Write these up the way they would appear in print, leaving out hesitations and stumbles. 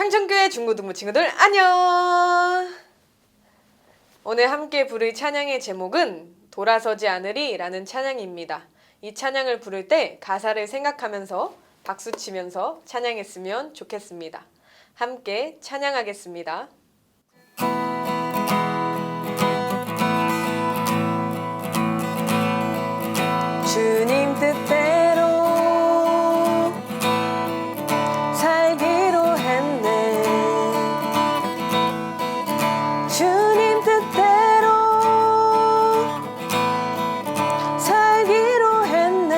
창천교회 중고등부 친구들 안녕! 오늘 함께 부를 찬양의 제목은 돌아서지 않으리 라는 찬양입니다. 이 찬양을 부를 때 가사를 생각하면서 박수치면서 찬양했으면 좋겠습니다. 함께 찬양하겠습니다. 주님 뜻대로 살기로 했네. 주님 뜻대로 살기로 했네.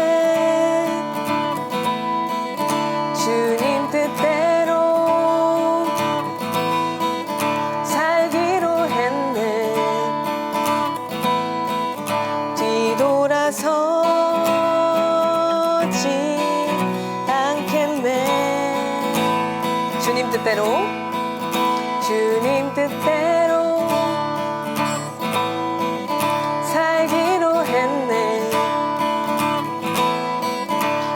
주님 뜻대로 살기로 했네. 뒤돌아서 주님 뜻대로 주님 뜻대로 살기로 했네.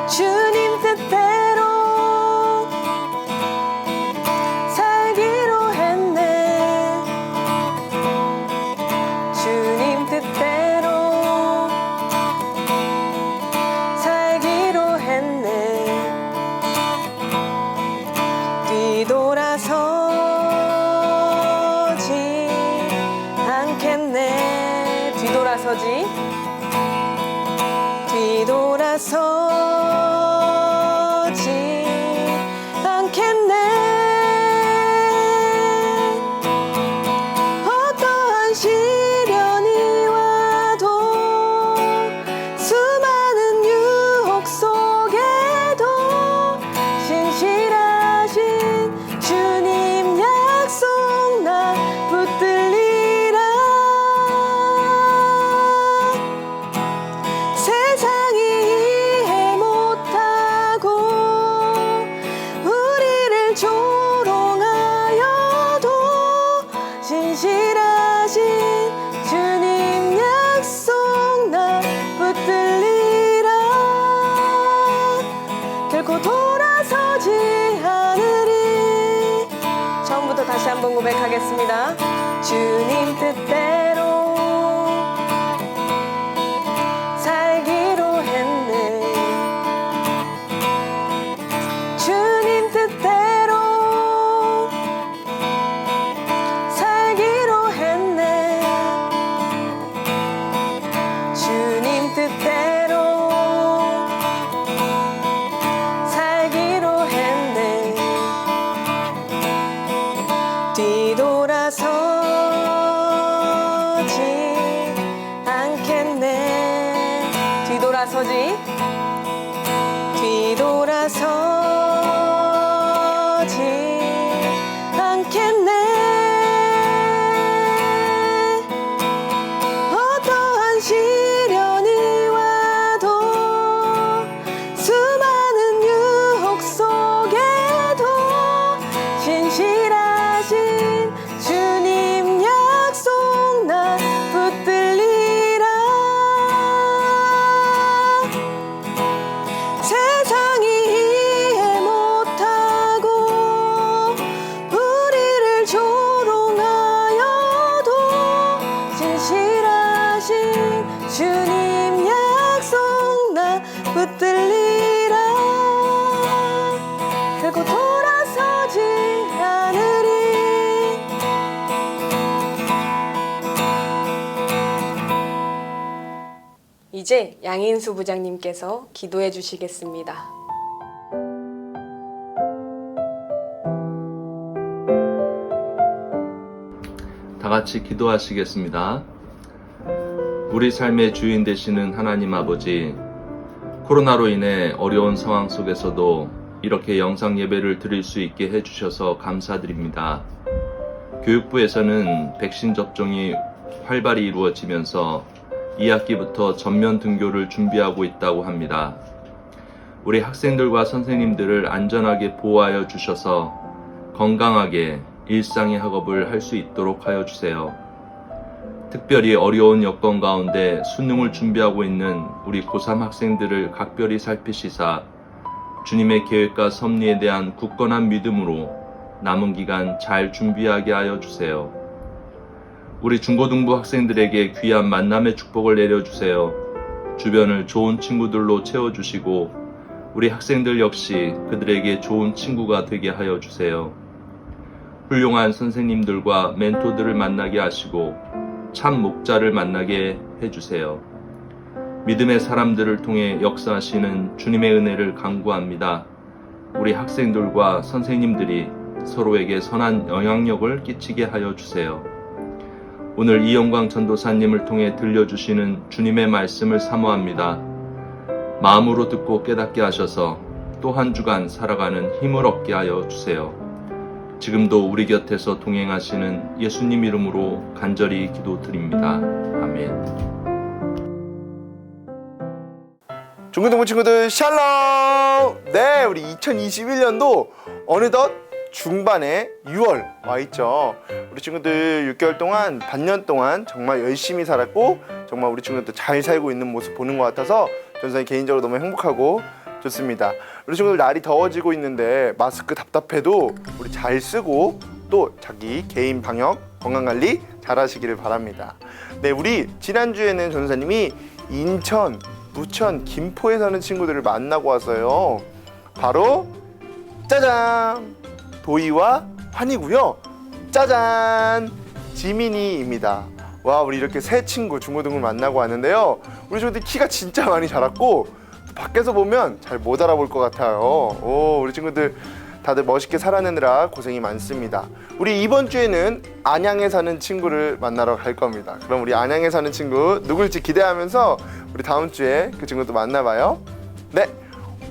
주님 뜻대로 살기로 했네. 주님 뜻대로 살기로 했네. 뒤돌아서지 않겠네. 뒤돌아서지 않겠네. 어떠한 시련이 와도 수많은 유혹 속에도 신실하신 주님 약속 나 붙들리라. 세상이 이해 못하고 우리를 조롱하여도 신실하신 주님 약속 나 붙들리라. 결코 돌아서지 않으리. 처음부터 다시 한번 고백하겠습니다. 주님 뜻대로 살기로 했네. 주님 뜻대로 살기로 했네. 주님 뜻대로 살기로 했네. 뒤돌아서지 않겠네. 뒤돌아서지 않겠네. 어떠한 시련이 와도 수많은 유혹 속에도 신실하신 주님 약속 나 붙들리라. 세상이 이해 못하고 우리를 조롱하여도 신실하신 주님 약속 나 붙들리라. 결코 돌아서지 않으리. 이제 양인수 부장님께서 기도해 주시겠습니다. 다 같이 기도하시겠습니다. 우리 삶의 주인 되시는 하나님 아버지, 코로나로 인해 어려운 상황 속에서도 이렇게 영상 예배를 드릴 수 있게 해주셔서 감사드립니다. 교육부에서는 백신 접종이 활발히 이루어지면서 2학기부터 전면 등교를 준비하고 있다고 합니다. 우리 학생들과 선생님들을 안전하게 보호하여 주셔서 건강하게 일상의 학업을 할 수 있도록 하여 주세요. 특별히 어려운 여건 가운데 수능을 준비하고 있는 우리 고3 학생들을 각별히 살피시사 주님의 계획과 섭리에 대한 굳건한 믿음으로 남은 기간 잘 준비하게 하여 주세요. 우리 중고등부 학생들에게 귀한 만남의 축복을 내려주세요. 주변을 좋은 친구들로 채워주시고 우리 학생들 역시 그들에게 좋은 친구가 되게 하여 주세요. 훌륭한 선생님들과 멘토들을 만나게 하시고 참 목자를 만나게 해주세요. 믿음의 사람들을 통해 역사하시는 주님의 은혜를 간구합니다. 우리 학생들과 선생님들이 서로에게 선한 영향력을 끼치게 하여 주세요. 오늘 이영광 전도사님을 통해 들려주시는 주님의 말씀을 사모합니다. 마음으로 듣고 깨닫게 하셔서 또 한 주간 살아가는 힘을 얻게 하여 주세요. 지금도 우리 곁에서 동행하시는 예수님 이름으로 간절히 기도드립니다. 아멘. 중고등부 친구들 샬롬! 네, 우리 2021년도 어느덧 중반에 6월 와 있죠. 우리 친구들 6개월 동안, 반년 동안 정말 열심히 살았고 정말 우리 친구들 잘 살고 있는 모습 보는 것 같아서 전선이 개인적으로 너무 행복하고 좋습니다. 우리 친구들 날이 더워지고 있는데 마스크 답답해도 우리 잘 쓰고 또 자기 개인 방역, 건강관리 잘 하시기를 바랍니다. 네, 우리 지난주에는 전사님이 인천, 부천, 김포에 사는 친구들을 만나고 왔어요. 바로 짜잔! 도희와 환이고요. 짜잔! 지민이입니다. 와, 우리 이렇게 세 친구 중고등을 만나고 왔는데요. 우리 친구들 키가 진짜 많이 자랐고 밖에서 보면 잘 못 알아볼 것 같아요. 오, 우리 친구들 다들 멋있게 살아내느라 고생이 많습니다. 우리 이번 주에는 안양에 사는 친구를 만나러 갈 겁니다. 그럼 우리 안양에 사는 친구 누굴지 기대하면서 우리 다음 주에 그 친구도 만나봐요. 네,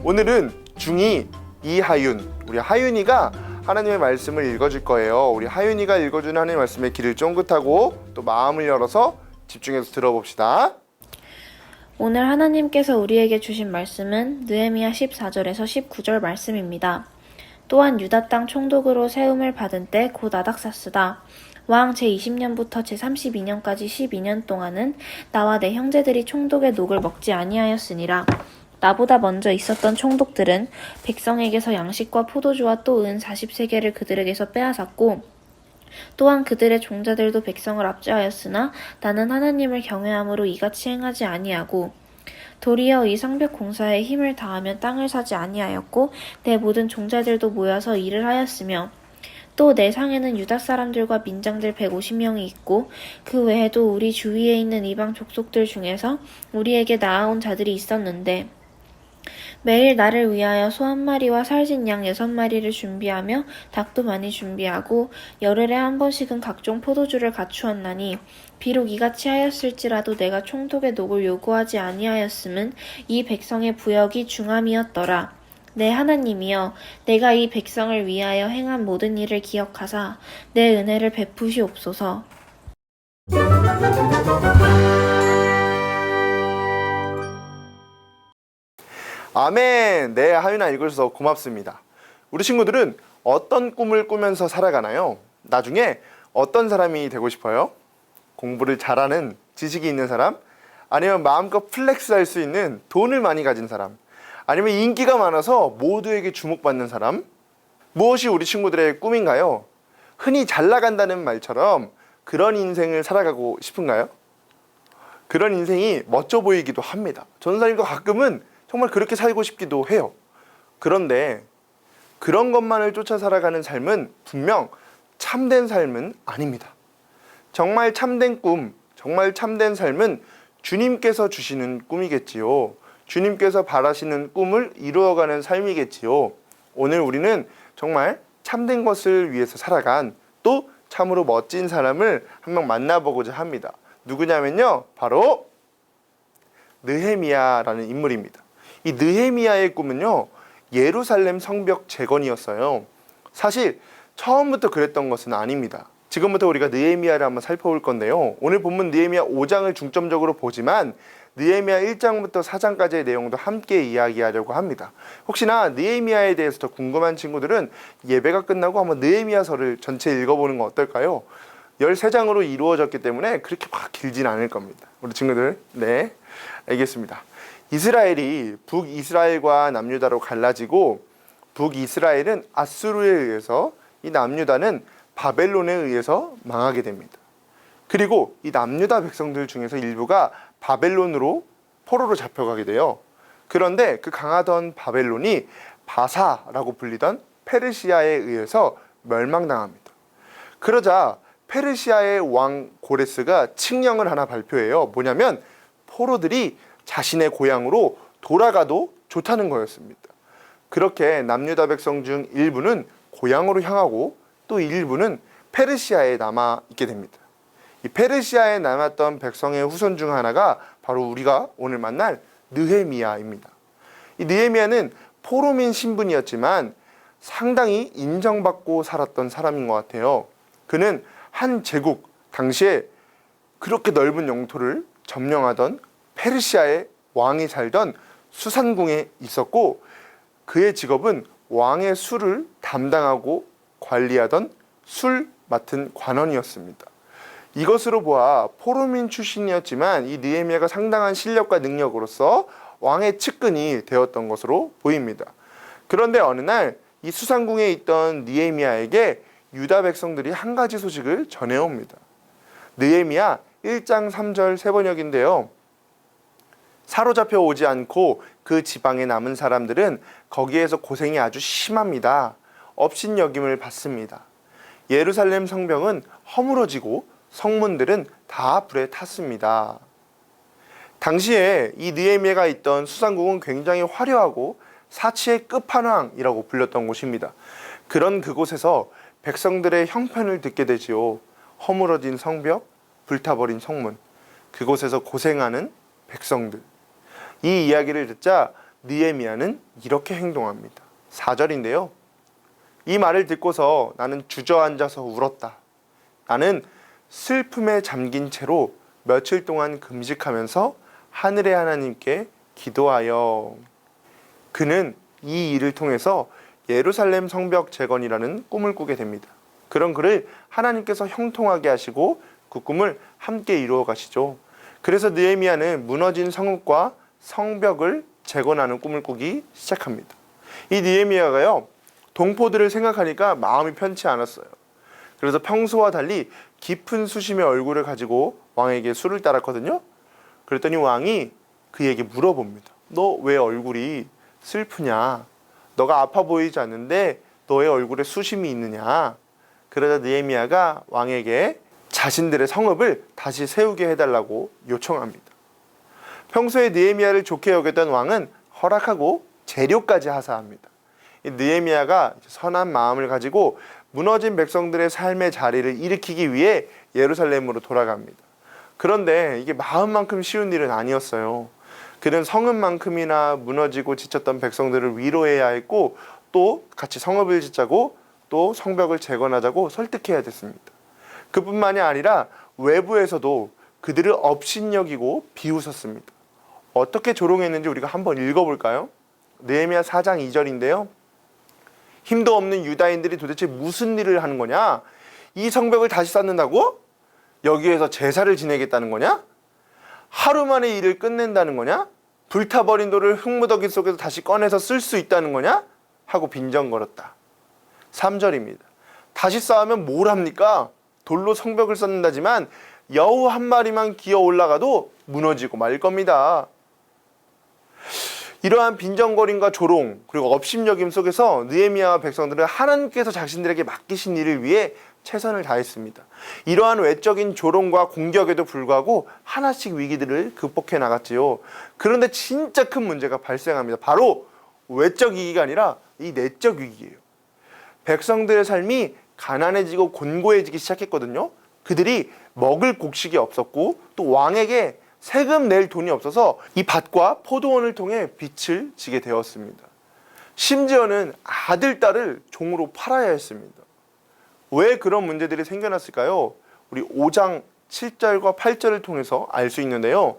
오늘은 중2 이하윤, 우리 하윤이가 하나님의 말씀을 읽어줄 거예요. 우리 하윤이가 읽어주는 하나님의 말씀에 귀를 쫑긋하고 또 마음을 열어서 집중해서 들어봅시다. 오늘 하나님께서 우리에게 주신 말씀은 느헤미야 14절에서 19절 말씀입니다. 또한 유다 땅 총독으로 세움을 받은 때 곧 아닥사스다. 왕 제20년부터 제32년까지 12년 동안은 나와 내 형제들이 총독의 녹을 먹지 아니하였으니라. 나보다 먼저 있었던 총독들은 백성에게서 양식과 포도주와 또 은 40세겔을 그들에게서 빼앗았고 또한 그들의 종자들도 백성을 압제하였으나 나는 하나님을 경외함으로 이같이 행하지 아니하고 도리어 이 성벽 공사에 힘을 다하며 땅을 사지 아니하였고 내 모든 종자들도 모여서 일을 하였으며 또 내 상에는 유다 사람들과 민장들 150명이 있고 그 외에도 우리 주위에 있는 이방 족속들 중에서 우리에게 나아온 자들이 있었는데 매일 나를 위하여 소 한 마리와 살진 양 6마리를 준비하며 닭도 많이 준비하고 열흘에 한 번씩은 각종 포도주를 갖추었나니 비록 이같이 하였을지라도 내가 총독의 녹을 요구하지 아니하였음은 이 백성의 부역이 중함이었더라. 내 하나님이여, 내가 이 백성을 위하여 행한 모든 일을 기억하사 내 은혜를 베푸시옵소서. 아멘. 네, 하윤아 읽어줘서 고맙습니다. 우리 친구들은 어떤 꿈을 꾸면서 살아가나요? 나중에 어떤 사람이 되고 싶어요? 공부를 잘하는, 지식이 있는 사람? 아니면 마음껏 플렉스할 수 있는 돈을 많이 가진 사람? 아니면 인기가 많아서 모두에게 주목받는 사람? 무엇이 우리 친구들의 꿈인가요? 흔히 잘 나간다는 말처럼 그런 인생을 살아가고 싶은가요? 그런 인생이 멋져 보이기도 합니다. 전사님과 가끔은 정말 그렇게 살고 싶기도 해요. 그런데 그런 것만을 쫓아 살아가는 삶은 분명 참된 삶은 아닙니다. 정말 참된 꿈, 정말 참된 삶은 주님께서 주시는 꿈이겠지요. 주님께서 바라시는 꿈을 이루어가는 삶이겠지요. 오늘 우리는 정말 참된 것을 위해서 살아간 또 참으로 멋진 사람을 한 명 만나보고자 합니다. 누구냐면요, 바로 느헤미야라는 인물입니다. 이 느헤미야의 꿈은요, 예루살렘 성벽 재건이었어요. 사실 처음부터 그랬던 것은 아닙니다. 지금부터 우리가 느헤미야를 한번 살펴볼 건데요. 오늘 본문 느헤미야 5장을 중점적으로 보지만 느헤미야 1장부터 4장까지의 내용도 함께 이야기하려고 합니다. 혹시나 느헤미야에 대해서 더 궁금한 친구들은 예배가 끝나고 한번 느헤미야서를 전체 읽어보는 건 어떨까요? 13장으로 이루어졌기 때문에 그렇게 막 길진 않을 겁니다. 우리 친구들, 네, 알겠습니다. 이스라엘이 북이스라엘과 남유다로 갈라지고 북이스라엘은 아수르에 의해서 이 남유다는 바벨론에 의해서 망하게 됩니다. 그리고 이 남유다 백성들 중에서 일부가 바벨론으로 포로로 잡혀가게 돼요. 그런데 그 강하던 바벨론이 바사라고 불리던 페르시아에 의해서 멸망당합니다. 그러자 페르시아의 왕 고레스가 칙령을 하나 발표해요. 뭐냐면 포로들이 자신의 고향으로 돌아가도 좋다는 거였습니다. 그렇게 남유다 백성 중 일부는 고향으로 향하고 또 일부는 페르시아에 남아 있게 됩니다. 이 페르시아에 남았던 백성의 후손 중 하나가 바로 우리가 오늘 만날 느헤미야입니다. 이 느헤미야는 포로민 신분이었지만 상당히 인정받고 살았던 사람인 것 같아요. 그는 한 제국, 당시에 그렇게 넓은 영토를 점령하던 페르시아의 왕이 살던 수산궁에 있었고, 그의 직업은 왕의 술을 담당하고 관리하던 술 맡은 관원이었습니다. 이것으로 보아 포로민 출신이었지만 이 느헤미야가 상당한 실력과 능력으로서 왕의 측근이 되었던 것으로 보입니다. 그런데 어느 날 이 수산궁에 있던 느헤미야에게 유다 백성들이 한 가지 소식을 전해옵니다. 느헤미야 1장 3절 세 번역인데요. 사로잡혀 오지 않고 그 지방에 남은 사람들은 거기에서 고생이 아주 심합니다. 업신여김을 받습니다. 예루살렘 성벽은 허물어지고 성문들은 다 불에 탔습니다. 당시에 이 느헤미야가 있던 수산궁은 굉장히 화려하고 사치의 끝판왕이라고 불렸던 곳입니다. 그런 그곳에서 백성들의 형편을 듣게 되지요. 허물어진 성벽, 불타버린 성문, 그곳에서 고생하는 백성들. 이 이야기를 듣자 느헤미야는 이렇게 행동합니다. 4절인데요. 이 말을 듣고서 나는 주저앉아서 울었다. 나는 슬픔에 잠긴 채로 며칠 동안 금식하면서 하늘의 하나님께 기도하여. 그는 이 일을 통해서 예루살렘 성벽 재건이라는 꿈을 꾸게 됩니다. 그런 그를 하나님께서 형통하게 하시고 그 꿈을 함께 이루어 가시죠. 그래서 느헤미야는 무너진 성읍과 성벽을 재건하는 꿈을 꾸기 시작합니다. 이 느헤미야가요, 동포들을 생각하니까 마음이 편치 않았어요. 그래서 평소와 달리 깊은 수심의 얼굴을 가지고 왕에게 술을 따랐거든요. 그랬더니 왕이 그에게 물어봅니다. 너 왜 얼굴이 슬프냐? 너가 아파 보이지 않는데 너의 얼굴에 수심이 있느냐? 그러자 느헤미야가 왕에게 자신들의 성읍을 다시 세우게 해달라고 요청합니다. 평소에 느헤미야를 좋게 여겼던 왕은 허락하고 재료까지 하사합니다. 느헤미야가 선한 마음을 가지고 무너진 백성들의 삶의 자리를 일으키기 위해 예루살렘으로 돌아갑니다. 그런데 이게 마음만큼 쉬운 일은 아니었어요. 그는 성읍만큼이나 무너지고 지쳤던 백성들을 위로해야 했고, 또 같이 성읍을 짓자고 또 성벽을 재건하자고 설득해야 됐습니다. 그뿐만이 아니라 외부에서도 그들을 업신여기고 비웃었습니다. 어떻게 조롱했는지 우리가 한번 읽어볼까요? 느헤미야 4장 2절인데요. 힘도 없는 유다인들이 도대체 무슨 일을 하는 거냐? 이 성벽을 다시 쌓는다고? 여기에서 제사를 지내겠다는 거냐? 하루 만에 일을 끝낸다는 거냐? 불타버린 돌을 흙무더기 속에서 다시 꺼내서 쓸 수 있다는 거냐? 하고 빈정거렸다. 3절입니다. 다시 쌓으면 뭘 합니까? 돌로 성벽을 쌓는다지만 여우 한 마리만 기어 올라가도 무너지고 말 겁니다. 이러한 빈정거림과 조롱, 그리고 업신여김 속에서 느헤미야와 백성들은 하나님께서 자신들에게 맡기신 일을 위해 최선을 다했습니다. 이러한 외적인 조롱과 공격에도 불구하고 하나씩 위기들을 극복해 나갔지요. 그런데 진짜 큰 문제가 발생합니다. 바로 외적 위기가 아니라 이 내적 위기예요. 백성들의 삶이 가난해지고 곤고해지기 시작했거든요. 그들이 먹을 곡식이 없었고 또 왕에게 세금 낼 돈이 없어서 이 밭과 포도원을 통해 빚을 지게 되었습니다. 심지어는 아들, 딸을 종으로 팔아야 했습니다. 왜 그런 문제들이 생겨났을까요? 우리 5장 7절과 8절을 통해서 알 수 있는데요.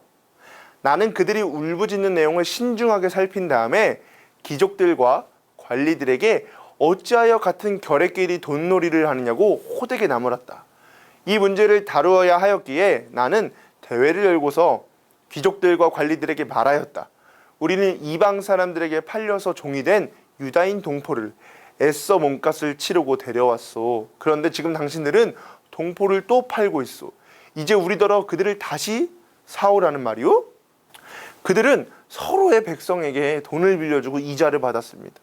나는 그들이 울부짖는 내용을 신중하게 살핀 다음에 귀족들과 관리들에게 어찌하여 같은 결의끼리 돈놀이를 하느냐고 호되게 나무랐다. 이 문제를 다루어야 하였기에 나는 대회를 열고서 귀족들과 관리들에게 말하였다. 우리는 이방 사람들에게 팔려서 종이 된 유다인 동포를 애써 몸값을 치르고 데려왔소. 그런데 지금 당신들은 동포를 또 팔고 있소. 이제 우리더러 그들을 다시 사오라는 말이오? 그들은 서로의 백성에게 돈을 빌려주고 이자를 받았습니다.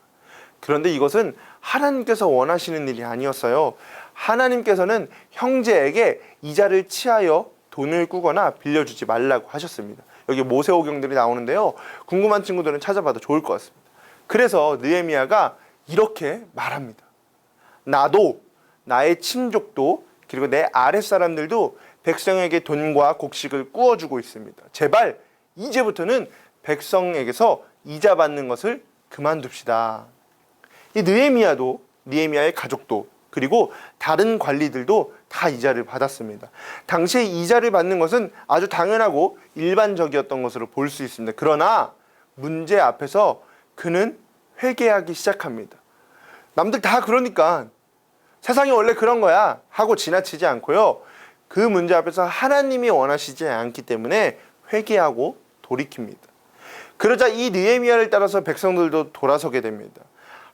그런데 이것은 하나님께서 원하시는 일이 아니었어요. 하나님께서는 형제에게 이자를 취하여 돈을 꾸거나 빌려주지 말라고 하셨습니다. 여기 모세오경들이 나오는데요. 궁금한 친구들은 찾아봐도 좋을 것 같습니다. 그래서 느헤미야가 이렇게 말합니다. 나도 나의 친족도 그리고 내 아랫사람들도 백성에게 돈과 곡식을 꾸어주고 있습니다. 제발 이제부터는 백성에게서 이자 받는 것을 그만둡시다. 이 느헤미야의 가족도 그리고 다른 관리들도 다 이자를 받았습니다. 당시에 이자를 받는 것은 아주 당연하고 일반적이었던 것으로 볼 수 있습니다. 그러나 문제 앞에서 그는 회개하기 시작합니다. 남들 다 그러니까 세상이 원래 그런 거야 하고 지나치지 않고요. 그 문제 앞에서 하나님이 원하시지 않기 때문에 회개하고 돌이킵니다. 그러자 이 느헤미야를 따라서 백성들도 돌아서게 됩니다.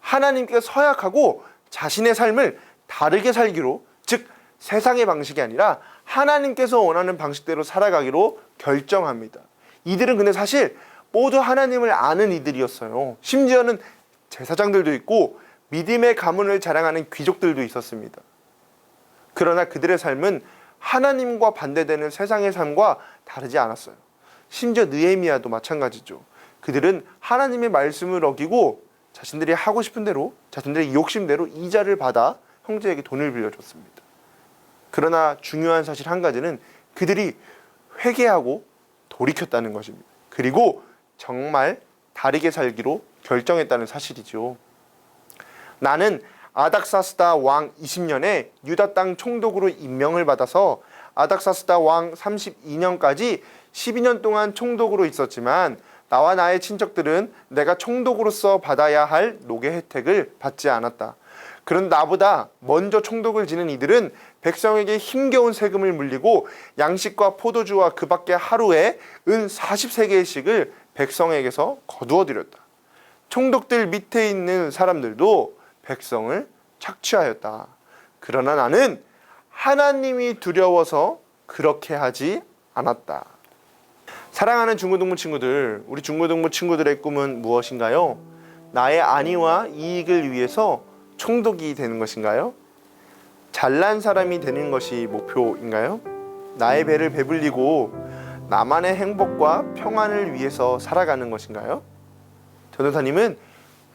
하나님께 서약하고 자신의 삶을 다르게 살기로, 즉 세상의 방식이 아니라 하나님께서 원하는 방식대로 살아가기로 결정합니다. 이들은 근데 사실 모두 하나님을 아는 이들이었어요. 심지어는 제사장들도 있고 믿음의 가문을 자랑하는 귀족들도 있었습니다. 그러나 그들의 삶은 하나님과 반대되는 세상의 삶과 다르지 않았어요. 심지어 느헤미야도 마찬가지죠. 그들은 하나님의 말씀을 어기고 자신들이 하고 싶은 대로, 자신들의 욕심대로 이자를 받아 형제에게 돈을 빌려줬습니다. 그러나 중요한 사실 한 가지는 그들이 회개하고 돌이켰다는 것입니다. 그리고 정말 다르게 살기로 결정했다는 사실이죠. 나는 아닥사스다 왕 20년에 유다 땅 총독으로 임명을 받아서 아닥사스다 왕 32년까지 12년 동안 총독으로 있었지만 나와 나의 친척들은 내가 총독으로서 받아야 할 노개 혜택을 받지 않았다. 그런 나보다 먼저 총독을 지낸 이들은 백성에게 힘겨운 세금을 물리고 양식과 포도주와 그 밖에 하루에 은 40세겔씩을 백성에게서 거두어들였다. 총독들 밑에 있는 사람들도 백성을 착취하였다. 그러나 나는 하나님이 두려워서 그렇게 하지 않았다. 사랑하는 중고등부 친구들, 우리 중고등부 친구들의 꿈은 무엇인가요? 나의 안위와 이익을 위해서 총독이 되는 것인가요? 잘난 사람이 되는 것이 목표인가요? 나의 배를 배불리고 나만의 행복과 평안을 위해서 살아가는 것인가요? 전도사님은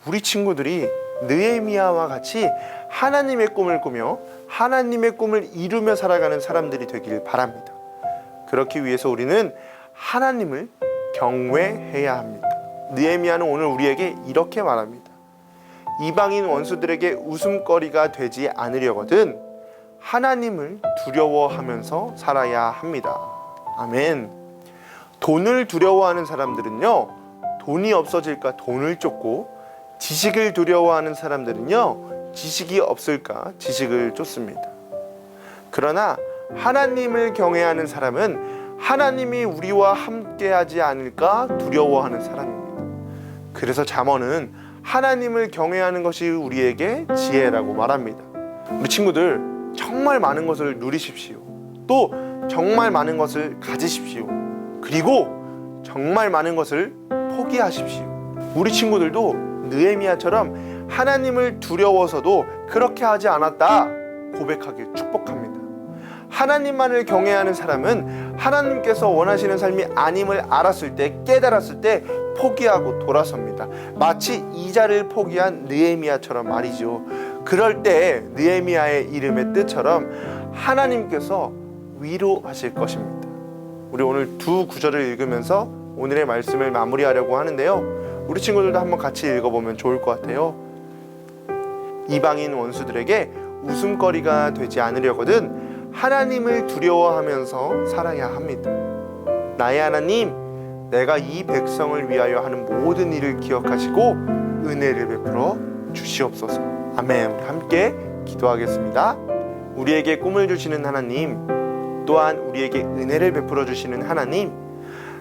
우리 친구들이 느헤미야와 같이 하나님의 꿈을 꾸며 하나님의 꿈을 이루며 살아가는 사람들이 되길 바랍니다. 그렇기 위해서 우리는 하나님을 경외해야 합니다. 느헤미야는 오늘 우리에게 이렇게 말합니다. 이방인 원수들에게 웃음거리가 되지 않으려거든 하나님을 두려워하면서 살아야 합니다. 아멘. 돈을 두려워하는 사람들은요, 돈이 없어질까 돈을 쫓고, 지식을 두려워하는 사람들은요, 지식이 없을까 지식을 쫓습니다. 그러나 하나님을 경외하는 사람은 하나님이 우리와 함께하지 않을까 두려워하는 사람입니다. 그래서 잠언은 하나님을 경외하는 것이 우리에게 지혜라고 말합니다. 우리 친구들 정말 많은 것을 누리십시오. 또 정말 많은 것을 가지십시오. 그리고 정말 많은 것을 포기하십시오. 우리 친구들도 느헤미야처럼 하나님을 두려워서도 그렇게 하지 않았다 고백하길 축복합니다. 하나님만을 경외하는 사람은 하나님께서 원하시는 삶이 아님을 알았을 때, 깨달았을 때 포기하고 돌아섭니다. 마치 이자를 포기한 느헤미야처럼 말이죠. 그럴 때 느헤미야의 이름의 뜻처럼 하나님께서 위로하실 것입니다. 우리 오늘 두 구절을 읽으면서 오늘의 말씀을 마무리하려고 하는데요. 우리 친구들도 한번 같이 읽어보면 좋을 것 같아요. 이방인 원수들에게 웃음거리가 되지 않으려거든 하나님을 두려워하면서 살아야 합니다. 나의 하나님, 내가 이 백성을 위하여 하는 모든 일을 기억하시고 은혜를 베풀어 주시옵소서. 아멘. 우리 함께 기도하겠습니다. 우리에게 꿈을 주시는 하나님, 또한 우리에게 은혜를 베풀어 주시는 하나님,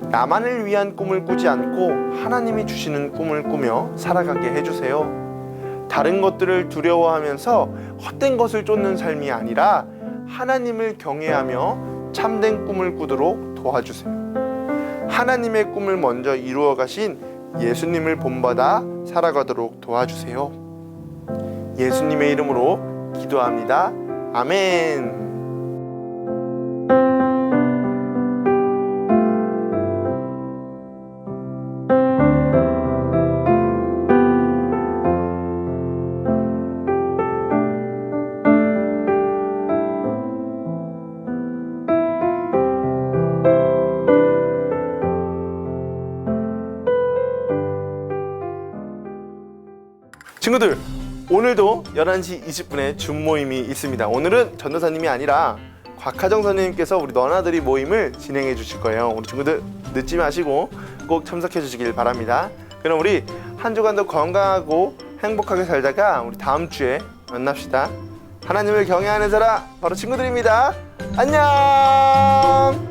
나만을 위한 꿈을 꾸지 않고 하나님이 주시는 꿈을 꾸며 살아가게 해주세요. 다른 것들을 두려워하면서 헛된 것을 쫓는 삶이 아니라 하나님을 경외하며 참된 꿈을 꾸도록 도와주세요. 하나님의 꿈을 먼저 이루어 가신 예수님을 본받아 살아가도록 도와주세요. 예수님의 이름으로 기도합니다. 아멘. 친구들, 오늘도 11시 20분에 줌 모임이 있습니다. 오늘은 전도사님이 아니라 곽하정 선생님께서 우리 너나들이 모임을 진행해 주실 거예요. 우리 친구들 늦지 마시고 꼭 참석해 주시길 바랍니다. 그럼 우리 한 주간도 건강하고 행복하게 살다가 우리 다음 주에 만납시다. 하나님을 경외하는 사람 바로 친구들입니다. 안녕.